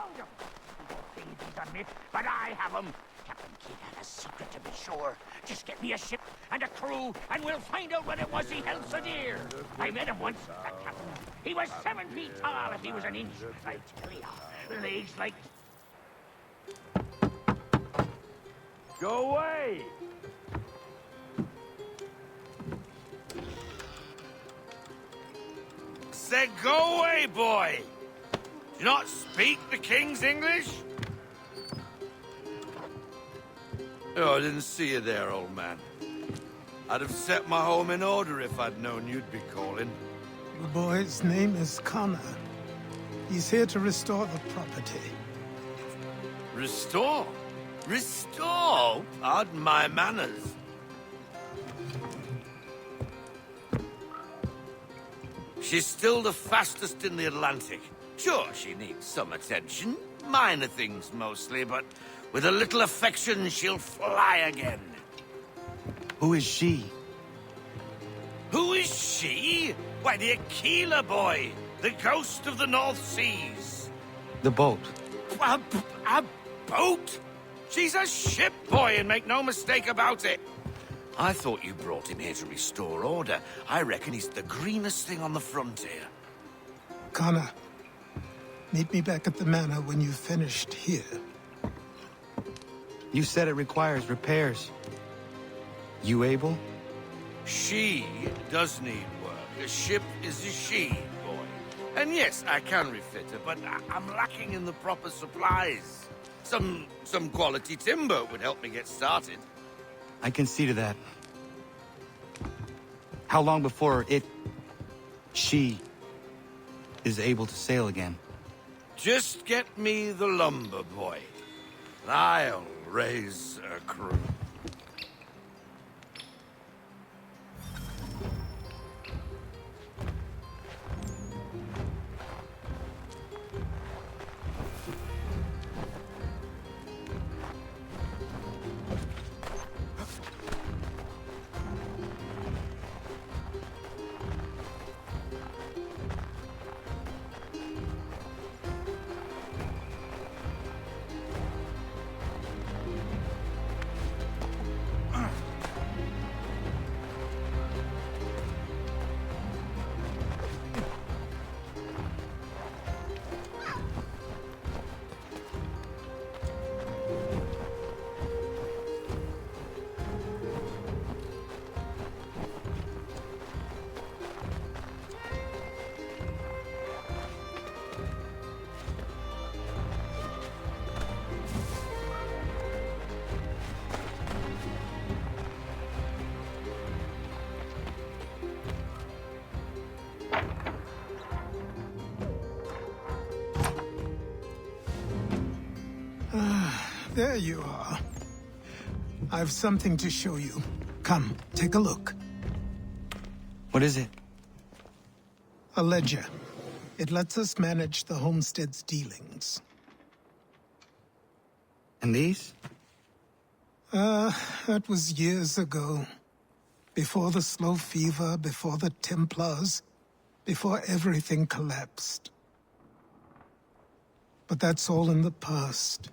found him. People think he's a myth, but I have him. Captain Kidd had a secret, to be sure. Just get me a ship and a crew, and we'll find out what it was he held so dear. I met him once, that captain. He was 7 feet tall if he was an inch. I tell ya, legs like... Go away! Said go away, boy! Do you not speak the King's English? Oh, I didn't see you there, old man. I'd have set my home in order if I'd known you'd be calling. The boy's name is Connor. He's here to restore the property. Restore? Restore? Pardon my manners. She's still the fastest in the Atlantic. Sure, she needs some attention. Minor things mostly, but with a little affection, she'll fly again. Who is she? Who is she? Why, the Aquila boy, the ghost of the North Seas. The boat. A boat? She's a ship, boy, and make no mistake about it. I thought you brought him here to restore order. I reckon he's the greenest thing on the frontier. Connor, meet me back at the manor when you've finished here. You said it requires repairs. You able? She does need work. A ship is a she, boy. And yes, I can refit her, but I'm lacking in the proper supplies. Some quality timber would help me get started. I can see to that. How long before she, is able to sail again? Just get me the lumber, boy. And I'll raise a crew. There you are. I've something to show you. Come, take a look. What is it? A ledger. It lets us manage the homestead's dealings. And these? That was years ago. Before the slow fever, before the Templars, before everything collapsed. But that's all in the past.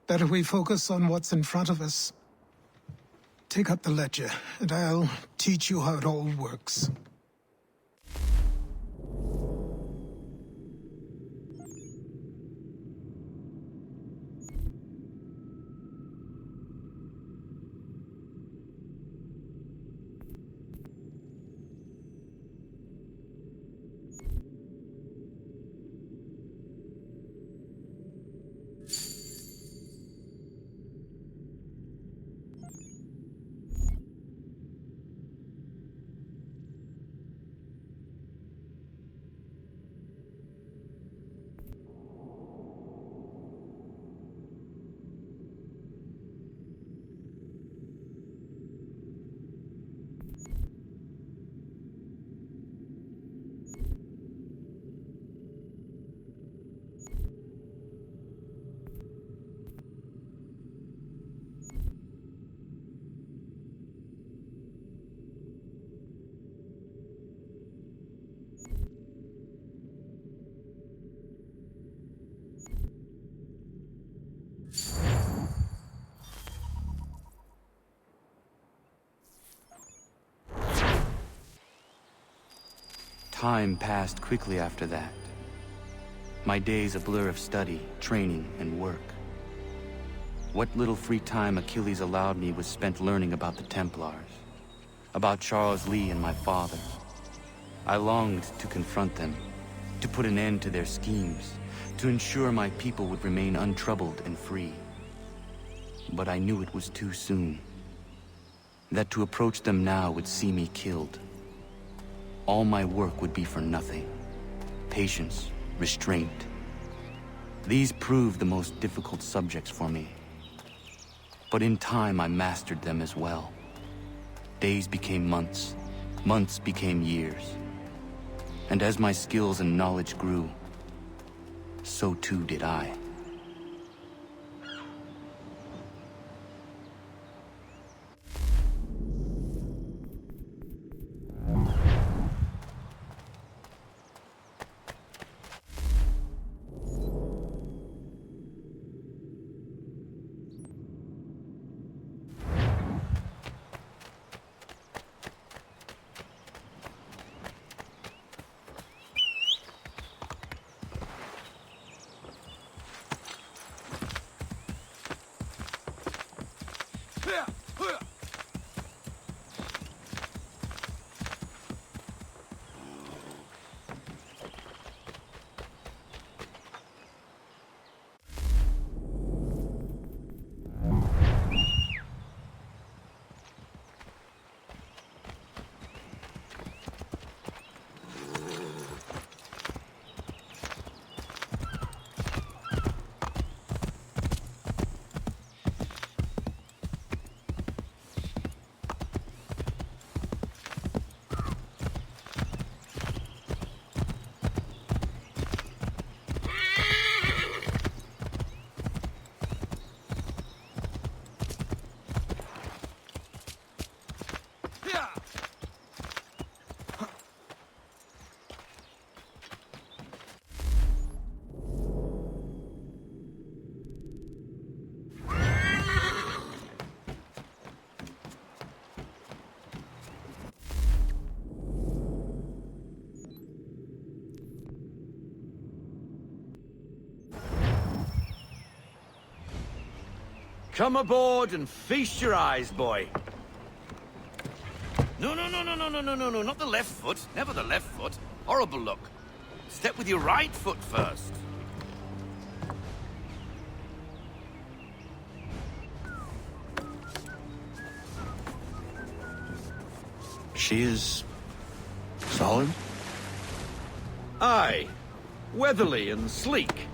Better we focus on what's in front of us. Take up the ledger, and I'll teach you how it all works. Time passed quickly after that. My days a blur of study, training, and work. What little free time Achilles allowed me was spent learning about the Templars, about Charles Lee and my father. I longed to confront them, to put an end to their schemes, to ensure my people would remain untroubled and free. But I knew it was too soon, that to approach them now would see me killed. All my work would be for nothing. Patience, restraint. These proved the most difficult subjects for me. But in time I mastered them as well. Days became months, months became years. And as my skills and knowledge grew, so too did I. Come aboard and feast your eyes, boy. No, not the left foot. Never the left foot. Horrible look. Step with your right foot first. She is solid? Aye. Weatherly and sleek.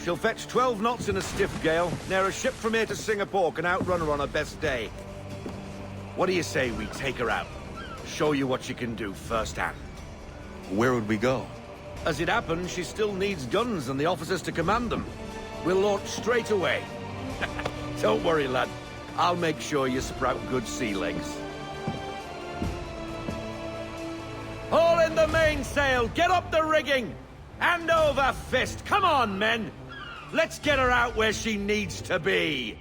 She'll fetch 12 knots in a stiff gale, ne'er a ship from here to Singapore can outrun her on her best day. What do you say we take her out? Show you what she can do firsthand. Where would we go? As it happens, she still needs guns and the officers to command them. We'll launch straight away. Don't worry, lad. I'll make sure you sprout good sea legs. Haul in the mainsail! Get up the rigging! Hand over fist! Come on, men! Let's get her out where she needs to be!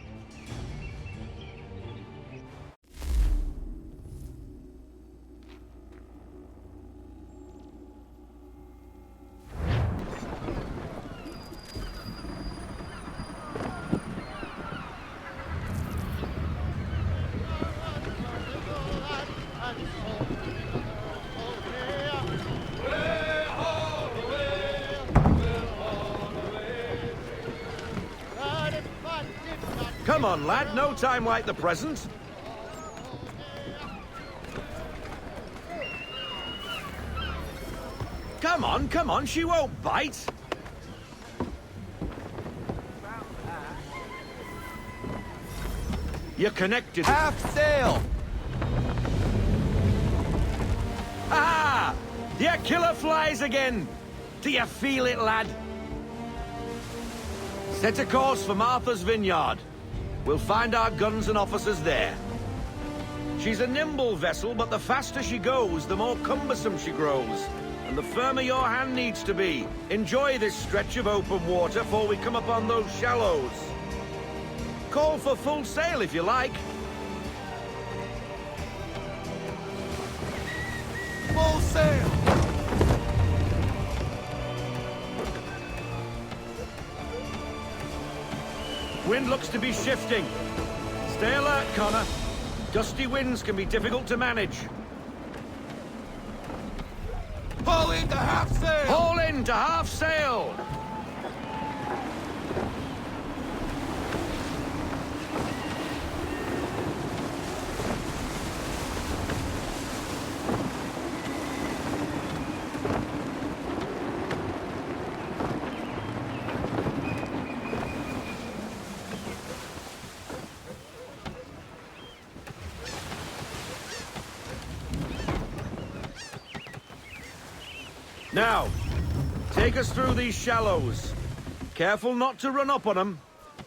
Come on, lad, no time like the present. Come on, she won't bite. You're connected. Half sail! Ah! Your killer flies again! Do you feel it, lad? Set a course for Martha's Vineyard. We'll find our guns and officers there. She's a nimble vessel, but the faster she goes, the more cumbersome she grows. And the firmer your hand needs to be. Enjoy this stretch of open water before we come upon those shallows. Call for full sail if you like. Full sail! wind looks to be shifting. Stay alert, Connor. Gusty winds can be difficult to manage. Haul in to half sail! Haul in to half sail! Now, take us through these shallows. Careful not to run up on them.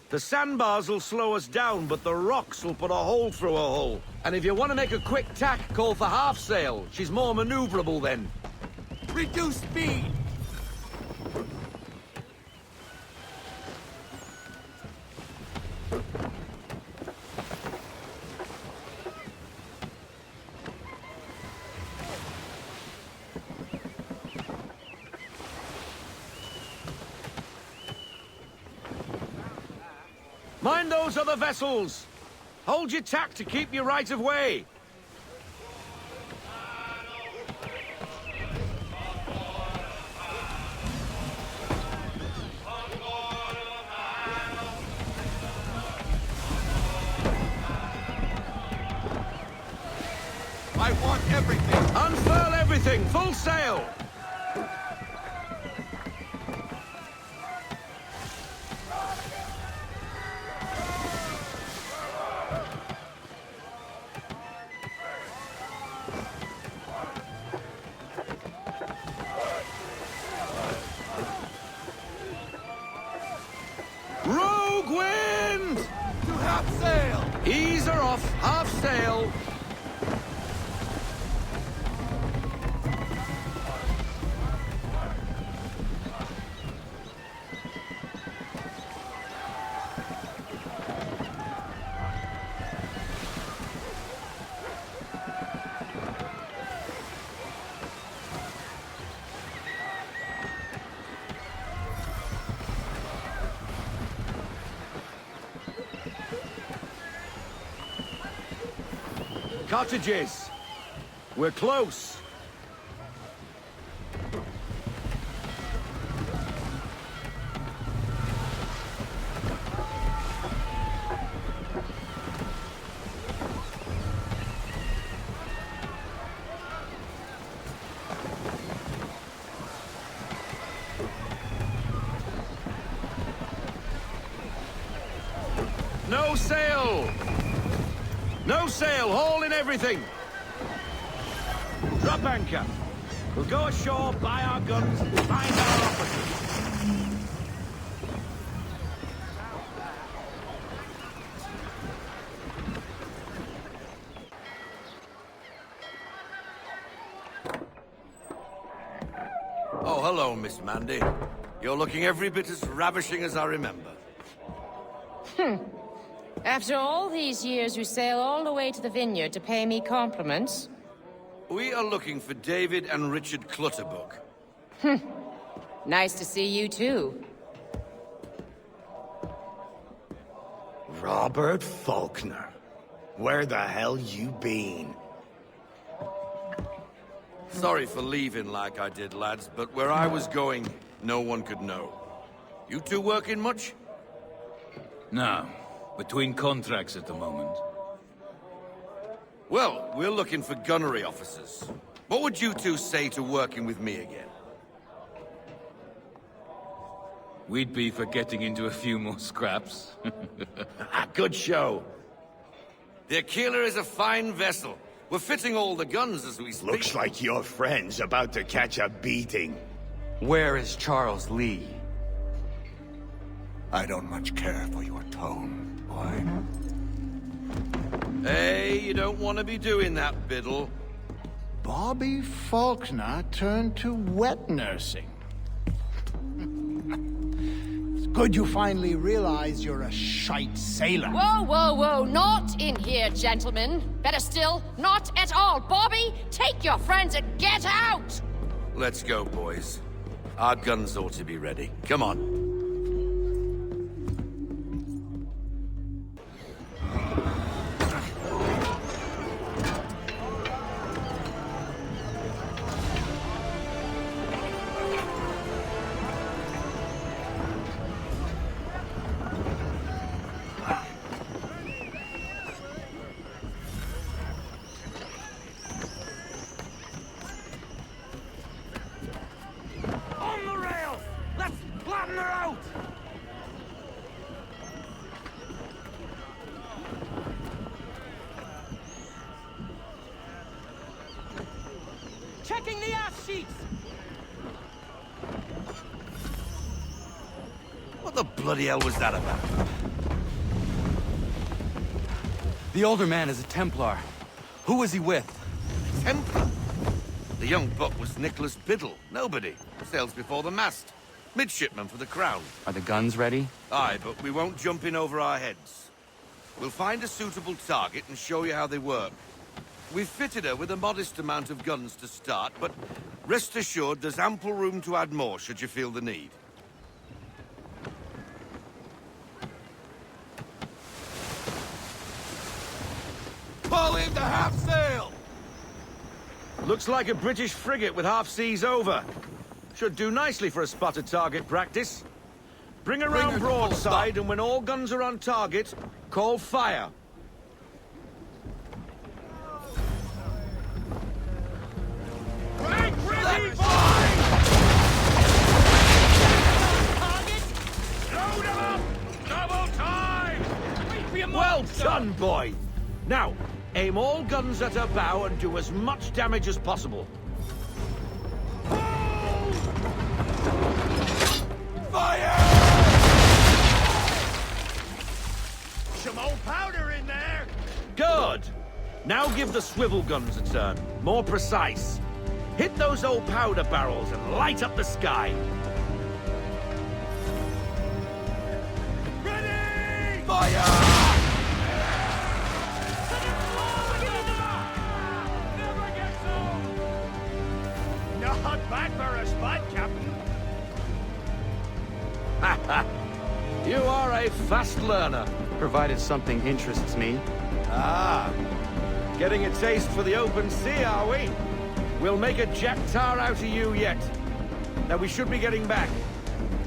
The sandbars will slow us down, but the rocks will put a hole through a hull. And if you want to make a quick tack, call for half sail. She's more maneuverable then. Reduce speed! Mind those other vessels! Hold your tack to keep your right of way! I want everything! Unfurl everything! Full sail! Rogue wind! To half sail! Ease her off, half sail. Cottages. We're close. No sail! No sail! Haul in everything! Drop anchor. We'll go ashore, buy our guns, and find our officers. Oh, hello, Miss Mandy. You're looking every bit as ravishing as I remember. After all these years, you sail all the way to the vineyard to pay me compliments? We are looking for David and Richard Clutterbuck. Nice to see you, too. Robert Faulkner. Where the hell you been? Sorry for leaving like I did, lads, but where I was going, no one could know. You two working much? No. Between contracts at the moment. Well, we're looking for gunnery officers. What would you two say to working with me again? We'd be for getting into a few more scraps. Good show. The Aquila is a fine vessel. We're fitting all the guns as we speak. Looks like your friend's about to catch a beating. Where is Charles Lee? I don't much care for your tone, boy. Hey, you don't want to be doing that, Biddle. Bobby Faulkner turned to wet nursing. It's good you finally realize you're a shite sailor. Whoa, whoa, whoa, not in here, gentlemen. Better still, not at all. Bobby, take your friends and get out! Let's go, boys. Our guns ought to be ready. Come on. Checking the ass sheets! What the bloody hell was that about? The older man is a Templar. Who was he with? Templar? The young buck was Nicholas Biddle. Nobody. Sails before the mast. Midshipman for the Crown. Are the guns ready? Aye, but we won't jump in over our heads. We'll find a suitable target and show you how they work. We've fitted her with a modest amount of guns to start, but rest assured there's ample room to add more should you feel the need. Pull in the half sail! Looks like a British frigate with half seas over. Should do nicely for a spotted target practice. Bring around broadside, and when all guns are on target, call fire. Make ready, boys! Load 'em up! Double time! Wait for your Well mark, sir. done, boy! Now, aim all guns at her bow and do as much damage as possible. Fire! Some old powder in there! Good! Now give the swivel guns a turn. More precise. Hit those old powder barrels and light up the sky. Ready! Fire! Never gets old! Not bad for a spot, Captain. You are a fast learner. Provided something interests me. Ah, getting a taste for the open sea, are we? We'll make a jack tar out of you yet. Now we should be getting back.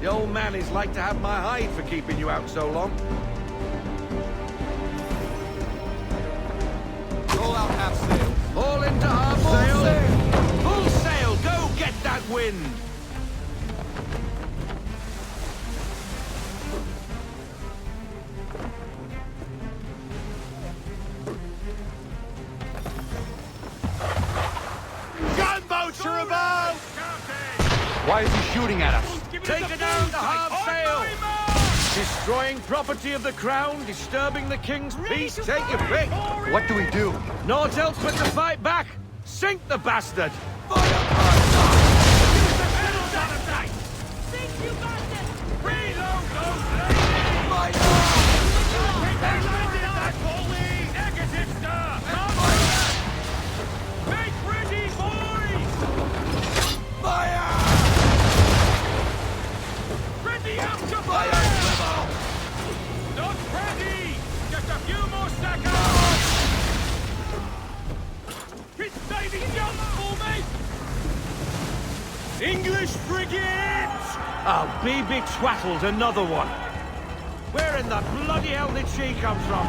The old man is like to have my hide for keeping you out so long. Roll out half sail. All into half sail. Full sail, go get that wind. Gunboats are about! Why is he shooting at us? Take her down to half sail. Destroying property of the crown, disturbing the king's peace, take your pick. What do we do? Naught else but to fight back. Sink the bastard. English frigates! I'll be betwattled, another one. Where in the bloody hell did she come from?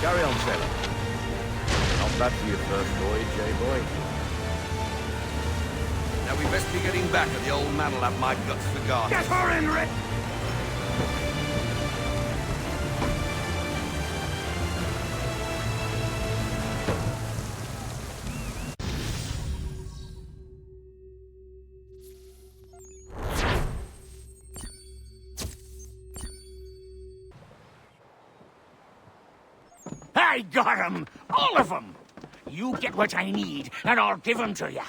Carry on, sailor. Not bad for your first voyage, eh, boy? Now we best be getting back, or the old man'll have my guts for garden. Get her in, Rick! I got 'em! All of 'em! You get what I need, and I'll give 'em to you.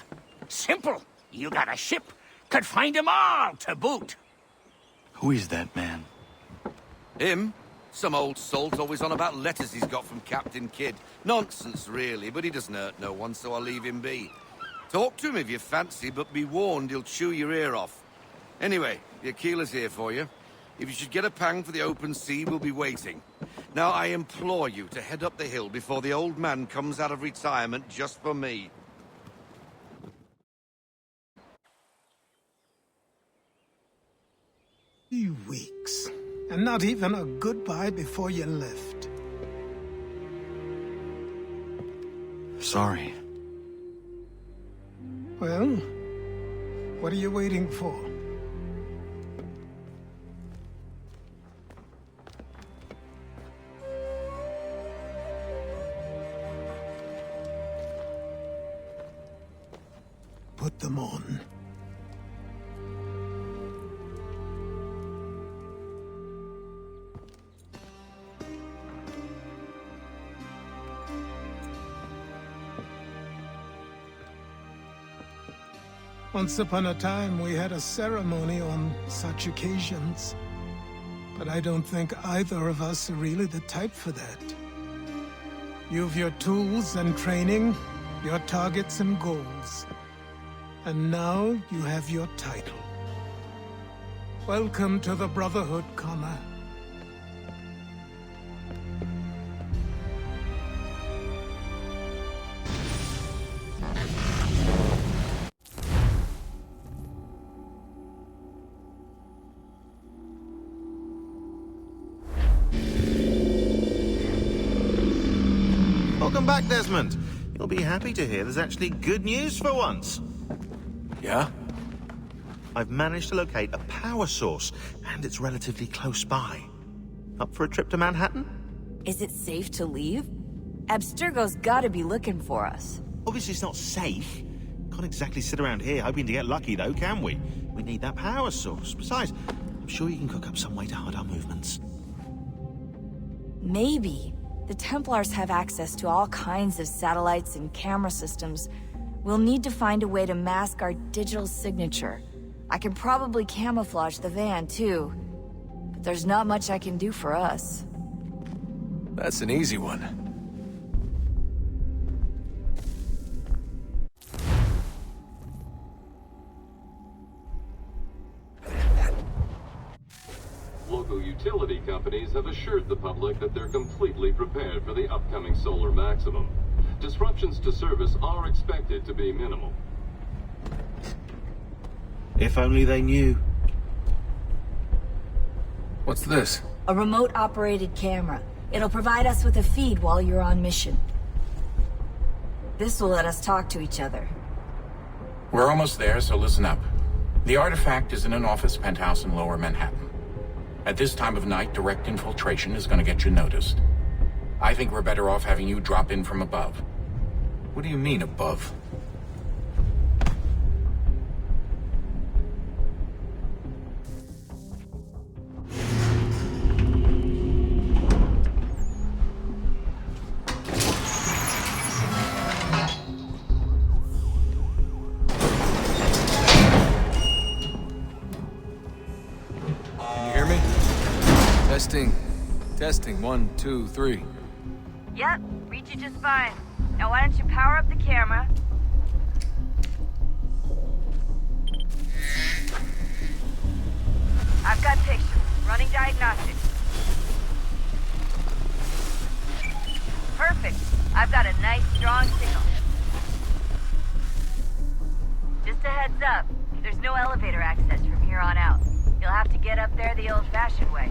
Simple. You got a ship. Could find 'em all to boot. Who is that man? Him? Some old salt always on about letters he's got from Captain Kidd. Nonsense, really, but he doesn't hurt no one, so I'll leave him be. Talk to him if you fancy, but be warned he'll chew your ear off. Anyway, the Aquila's here for you. If you should get a pang for the open sea, we'll be waiting. Now, I implore you to head up the hill before the old man comes out of retirement just for me. 3 weeks. And not even a goodbye before you left. Sorry. Well, what are you waiting for? Put them on. Once upon a time, we had a ceremony on such occasions. But I don't think either of us are really the type for that. You've your tools and training, your targets and goals. And now you have your title. Welcome to the Brotherhood, Connor. Welcome back, Desmond. You'll be happy to hear there's actually good news for once. Yeah? I've managed to locate a power source, and it's relatively close by. Up for a trip to Manhattan? Is it safe to leave? Abstergo's gotta be looking for us. Obviously it's not safe. Can't exactly sit around here hoping to get lucky, though, can we? We need that power source. Besides, I'm sure you can cook up some way to hide our movements. Maybe. The Templars have access to all kinds of satellites and camera systems. We'll need to find a way to mask our digital signature. I can probably camouflage the van, too. But there's not much I can do for us. That's an easy one. Local utility companies have assured the public that they're completely prepared for the upcoming solar maximum. Disruptions to service are expected to be minimal. If only they knew. What's this? A remote-operated camera. It'll provide us with a feed while you're on mission. This will let us talk to each other. We're almost there, so listen up. The artifact is in an office penthouse in Lower Manhattan. At this time of night, direct infiltration is going to get you noticed. I think we're better off having you drop in from above. What do you mean, above? Testing, 1, 2, 3. Yep, read you just fine. Now why don't you power up the camera? I've got pictures. Running diagnostics. Perfect. I've got a nice, strong signal. Just a heads up, there's no elevator access from here on out. You'll have to get up there the old-fashioned way.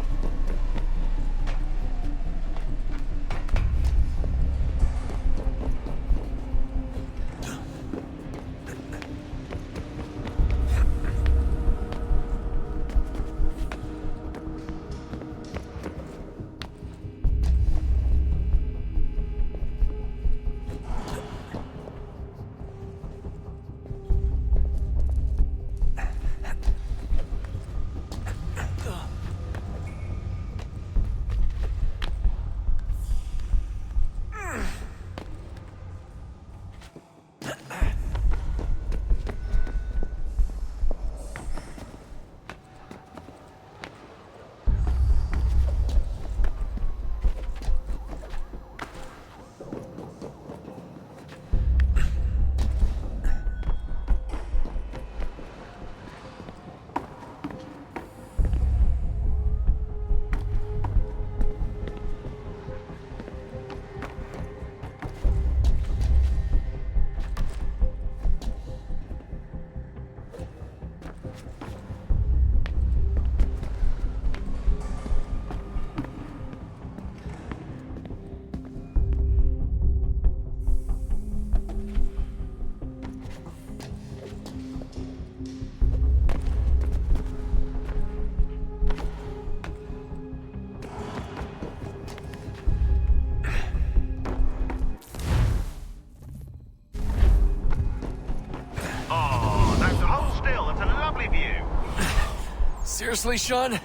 Seriously, Sean?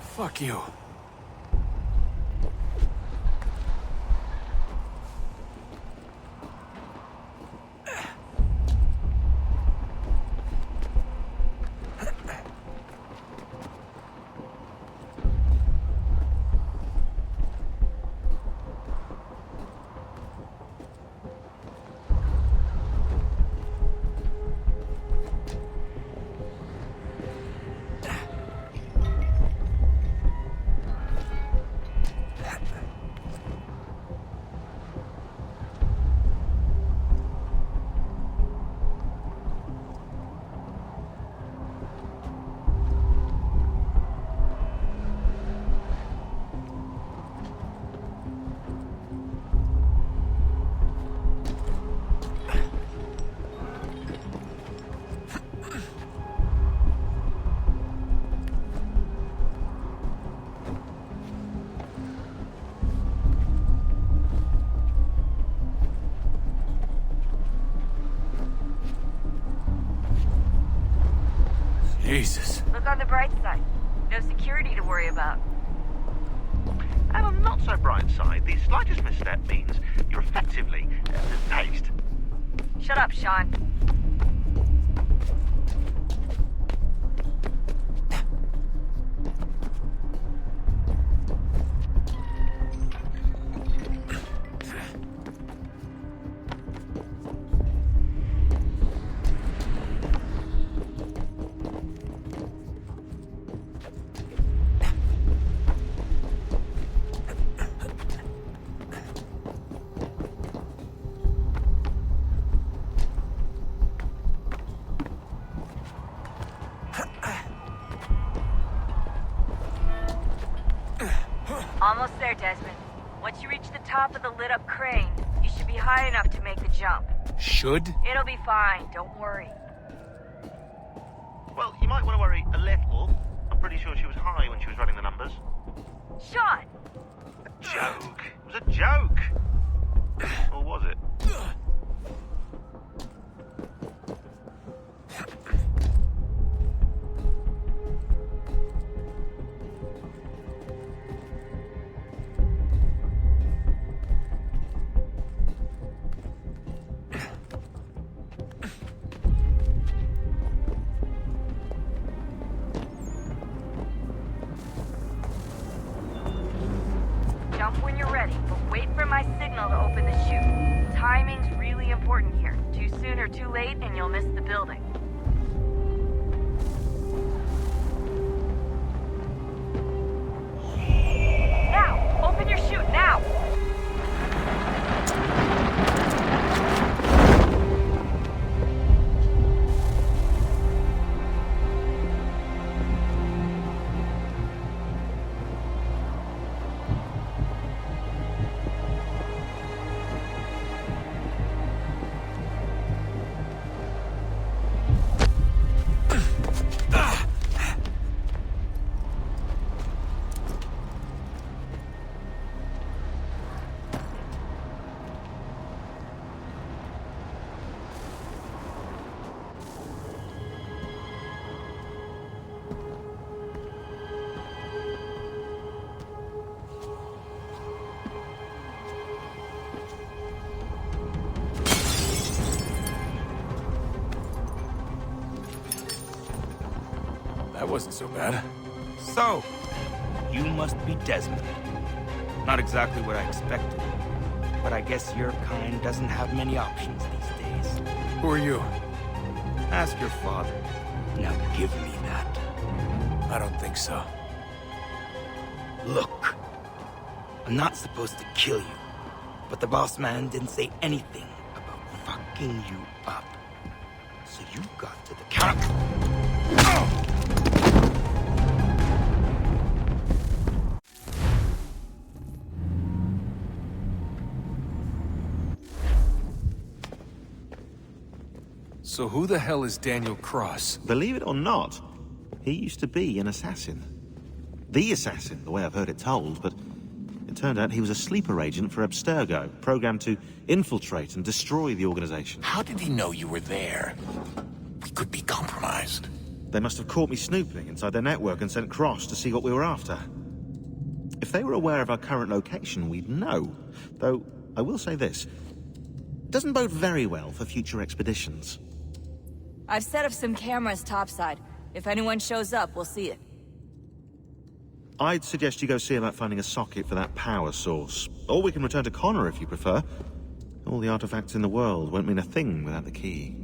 Fuck you. Jesus. Look on the bright side. No security to worry about. And on the not so bright side, the slightest misstep means you're effectively tased. Shut up, Sean. Almost there, Desmond. Once you reach the top of the lit-up crane, you should be high enough to make the jump. Should? It'll be fine, don't worry. Well, you might want to worry a little. I'm pretty sure she was high when she was running the numbers. Sean! A joke. It was a joke. Or was it? Jump when you're ready, but wait for my signal to open the chute. Timing's really important here. Too soon or too late, and you'll miss the building. Now! Open your chute, now! That wasn't so bad. So, you must be Desmond. Not exactly what I expected, but I guess your kind doesn't have many options these days. Who are you? Ask your father. Now give me that. I don't think so. Look, I'm not supposed to kill you, but the boss man didn't say anything about fucking you up. So you got to the counter. So who the hell is Daniel Cross? Believe it or not, he used to be an assassin. The assassin, the way I've heard it told, but it turned out he was a sleeper agent for Abstergo, programmed to infiltrate and destroy the organization. How did he know you were there? We could be compromised. They must have caught me snooping inside their network and sent Cross to see what we were after. If they were aware of our current location, we'd know. Though, I will say this. It doesn't bode very well for future expeditions. I've set up some cameras topside. If anyone shows up, we'll see it. I'd suggest you go see about finding a socket for that power source. Or we can return to Connor if you prefer. All the artifacts in the world won't mean a thing without the key.